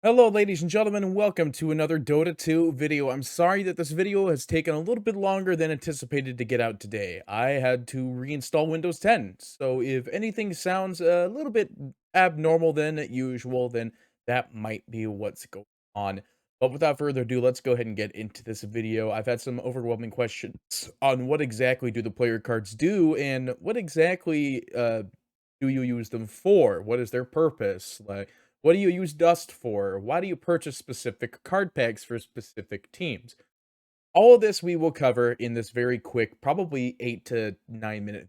Hello ladies and gentlemen, and welcome to another Dota 2 video. I'm sorry that this video has taken a little bit longer than anticipated to get out today. I had to reinstall Windows 10, so if anything sounds a little bit abnormal than usual, then that might be what's going on. But without further ado, let's go ahead and get into this video. I've had some overwhelming questions on what exactly do the player cards do, and what exactly do you use them for? What is their purpose? What do you use Dust for? Why do you purchase specific card packs for specific teams? All of this we will cover in this very quick, probably 8 to 9 minute.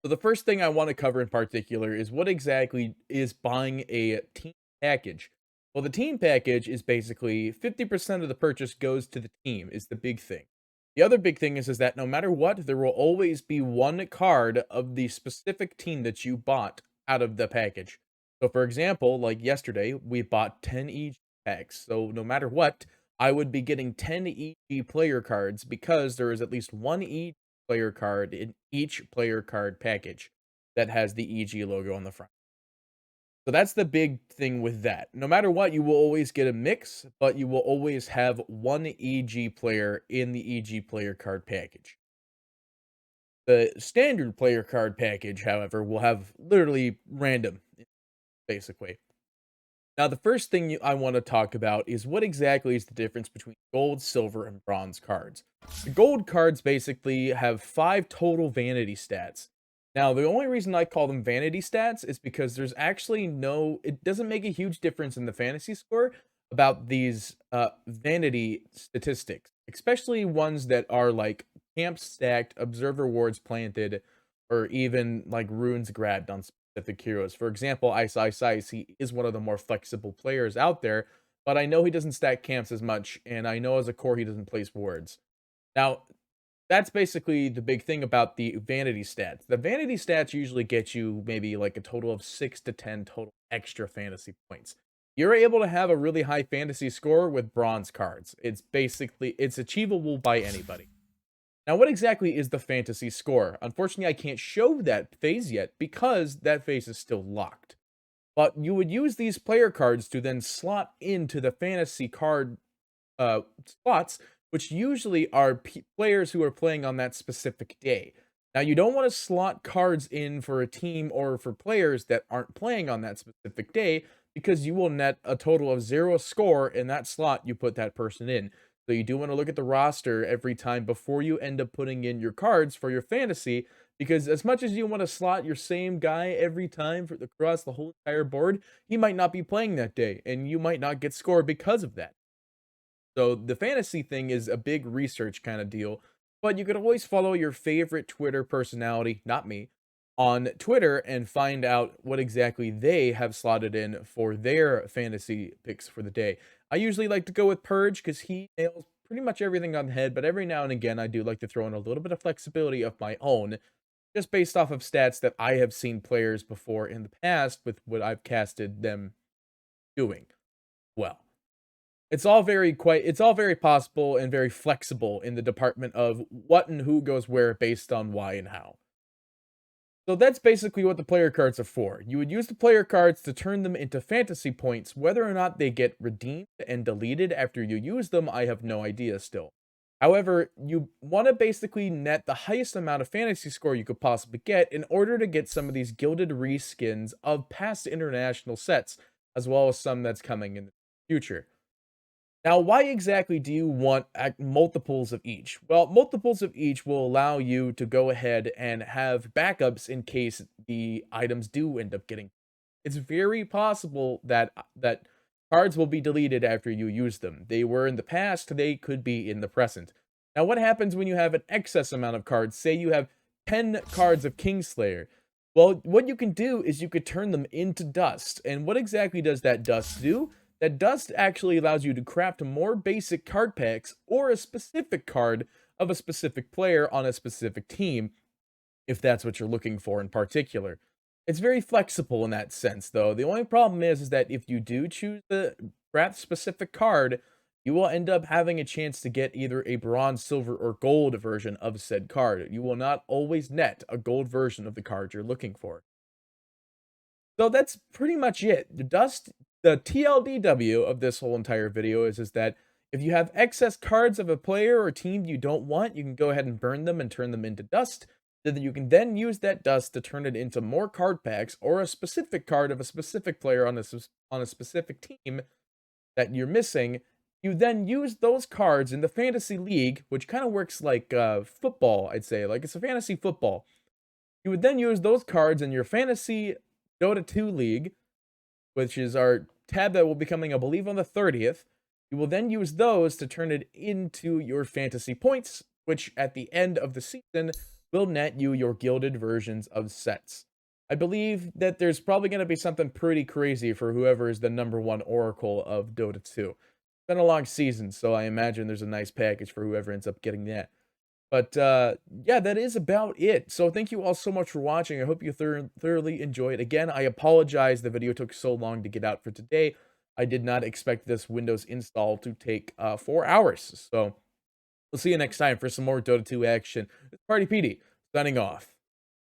So the first thing I want to cover in particular is what exactly is buying a team package. Well, the team package is basically 50% of the purchase goes to the team is the big thing. The other big thing is that no matter what, there will always be one card of the specific team that you bought out of the package. So for example, like yesterday, we bought 10 EG packs. So no matter what, I would be getting 10 EG player cards because there is at least one EG player card in each player card package that has the EG logo on the front. So that's the big thing with that. No matter what, you will always get a mix, but you will always have one EG player in the EG player card package. The standard player card package, however, will have literally random, basically. Now, the first thing I want to talk about is what exactly is the difference between gold, silver, and bronze cards. The gold cards basically have 5 total vanity stats. Now, the only reason I call them vanity stats is because there's actually it doesn't make a huge difference in the fantasy score about these vanity statistics, especially ones that are like camps stacked, observer wards planted, or even like runes grabbed on specific heroes. For example, Ice, he is one of the more flexible players out there, but I know he doesn't stack camps as much, and I know as a core he doesn't place wards. Now, that's basically the big thing about the vanity stats. The vanity stats usually get you maybe like a total of 6 to 10 total extra fantasy points. You're able to have a really high fantasy score with bronze cards. It's achievable by anybody. Now, what exactly is the fantasy score? Unfortunately, I can't show that phase yet because that phase is still locked. But you would use these player cards to then slot into the fantasy card slots, which usually are players who are playing on that specific day. Now, you don't want to slot cards in for a team or for players that aren't playing on that specific day because you will net a total of 0 score in that slot you put that person in. So you do want to look at the roster every time before you end up putting in your cards for your fantasy, because as much as you want to slot your same guy every time across the whole entire board, he might not be playing that day, and you might not get score because of that. So the fantasy thing is a big research kind of deal, but you could always follow your favorite Twitter personality, not me, on Twitter and find out what exactly they have slotted in for their fantasy picks for the day. I usually like to go with Purge because he nails pretty much everything on the head, but every now and again I do like to throw in a little bit of flexibility of my own, just based off of stats that I have seen players before in the past with what I've casted them doing well. It's all very possible and very flexible in the department of what and who goes where based on why and how. So that's basically what the player cards are for. You would use the player cards to turn them into fantasy points. Whether or not they get redeemed and deleted after you use them, I have no idea still. However, you want to basically net the highest amount of fantasy score you could possibly get in order to get some of these gilded reskins of past international sets, as well as some that's coming in the future. Now, why exactly do you want multiples of each? Well, multiples of each will allow you to go ahead and have backups in case the items do end up getting. It's very possible that cards will be deleted after you use them. They were in the past, they could be in the present. Now, what happens when you have an excess amount of cards? Say you have 10 cards of Kingslayer. Well, what you can do is you could turn them into dust. And what exactly does that dust do? That dust actually allows you to craft more basic card packs or a specific card of a specific player on a specific team, if that's what you're looking for in particular. It's very flexible in that sense, though. The only problem is that if you do choose the craft specific card, you will end up having a chance to get either a bronze, silver, or gold version of said card. You will not always net a gold version of the card you're looking for. So that's pretty much it. The dust the TLDW of this whole entire video is that if you have excess cards of a player or team you don't want, you can go ahead and burn them and turn them into dust. Then you can then use that dust to turn it into more card packs or a specific card of a specific player on a specific team that you're missing. You then use those cards in the fantasy league, which kind of works like football, I'd say. Like it's a fantasy football. You would then use those cards in your fantasy Dota 2 league, which is our tab that will be coming, I believe, on the 30th. You will then use those to turn it into your fantasy points, which at the end of the season will net you your gilded versions of sets. I believe that there's probably going to be something pretty crazy for whoever is the #1 Oracle of Dota 2. It's been a long season, so I imagine there's a nice package for whoever ends up getting that. But, yeah, that is about it. So thank you all so much for watching. I hope you thoroughly enjoyed. Again, I apologize the video took so long to get out for today. I did not expect this Windows install to take 4 hours. So we'll see you next time for some more Dota 2 action. It's Party PD, signing off.